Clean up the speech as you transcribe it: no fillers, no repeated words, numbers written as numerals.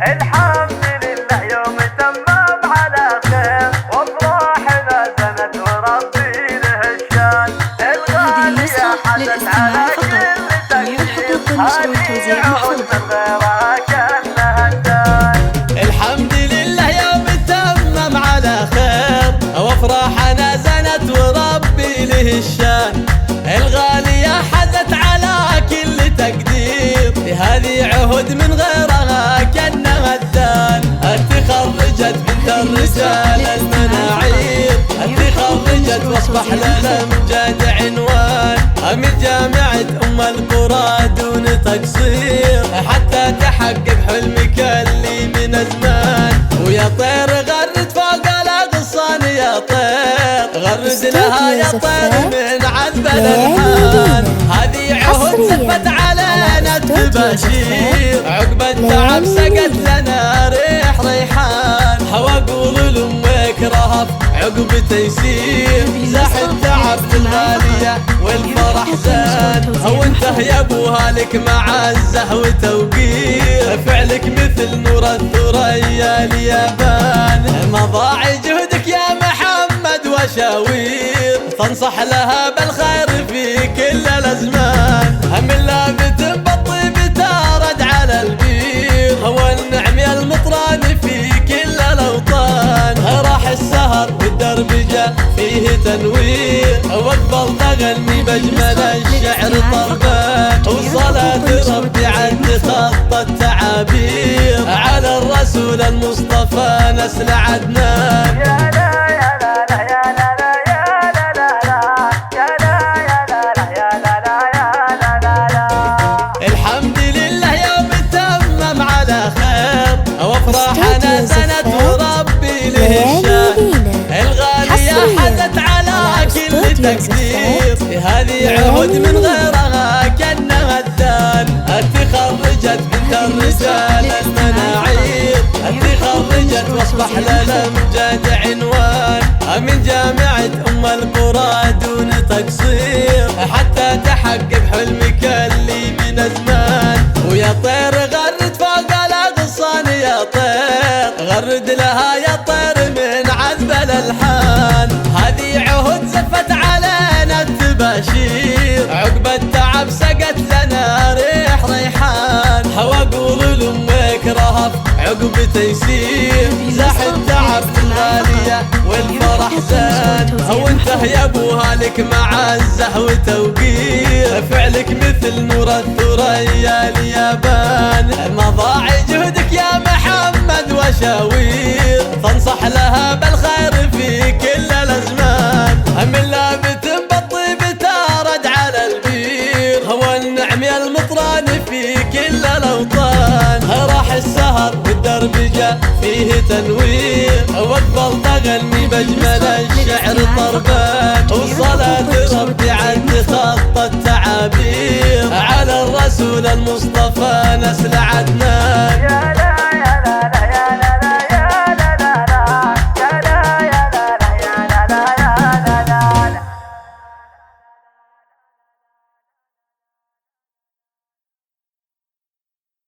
الحمد لله يوم تمام على خير، وافراحنا زنت وربي له الشان. الغالية حدث على كل تقدير، هذه عهد من غيرها كأنها الدان. الحمد لله يوم تمام على خير، وافراحنا زنت وربي له الشان. الغالية حدث على كل تقدير، هذه عهد من غيرها كأنها الدان. تخرجت بنت الرجال المناعير، تخرجت واصبح لنا امجاد عنوان. من جامعة القرى دون تقصير، حتى تحقق حلمك اللي من زمان. ويا طير غرد فوق الاغصان يا طير، غرد لها يا طير من عذب الالحان. هذه عهد زفت علينا التباشير، عقب التعب سقت لنا ريح ريحان. واقول لامك رهف عقب تيسير، زاح التعب الغالية والفرح زان. وانته يا ابوها لك معزة وتوقير، فعلك مثل نور الثريا اليابان. مضاع جهدك يا محمد وشاوير، تنصح لها بالخير في كل الازمان. من لابت بالطيب تارد على البير، والنعم يا المطران في كل الاوطان. راح السهر والدربجة فيه تنوير، واقبل تغني بجمل الشعر طربان. وصلاة ربي عند خط التعابير، على الرسول المصطفى نسل عدنان. يا لا يا لا لا يا لا لا يا لا لا لا يا لا يا لا لا يا لا لا يا لا لا لا. الحمد لله يوم تمام على خير، وافراحنا زنت وربي له الشان. الغالية حدت على كل تقدير، هذه عهد من غيرها كأنها الدان. تخرجت بنت الرجال المناعير، تخرجت واصبح لنا امجاد عنوان. من جامعة القرى دون تقصير، حتى تحقق حلمك اللي من زمان. ويا طير غرد فوق الاغصان يا طير، غرد لها يا طير من عذب الالحان. هذه عهد زفت علينا التباشير، عقب التعب سقت لنا ريح ريحان. واقول لامك رهف عقب تيسير، زاح التعب الغالية والفرح زان. وانته يا ابوها لك معزة وتوقير، فعلك مثل نور الثريا اليابان. مضاع جهدك يا محمد وشاوير، تنصح لها بالخير في كل الازمان. من لابت بالطيب تارد على البير، والنعم يا المطران في كل الاوطان. راح السهر والدربجة فيه تنوير، واقبل تغني بجمل الشعر طربان. وصلاة ربي عند خط التعابير، على الرسول المصطفى نسل عدنان.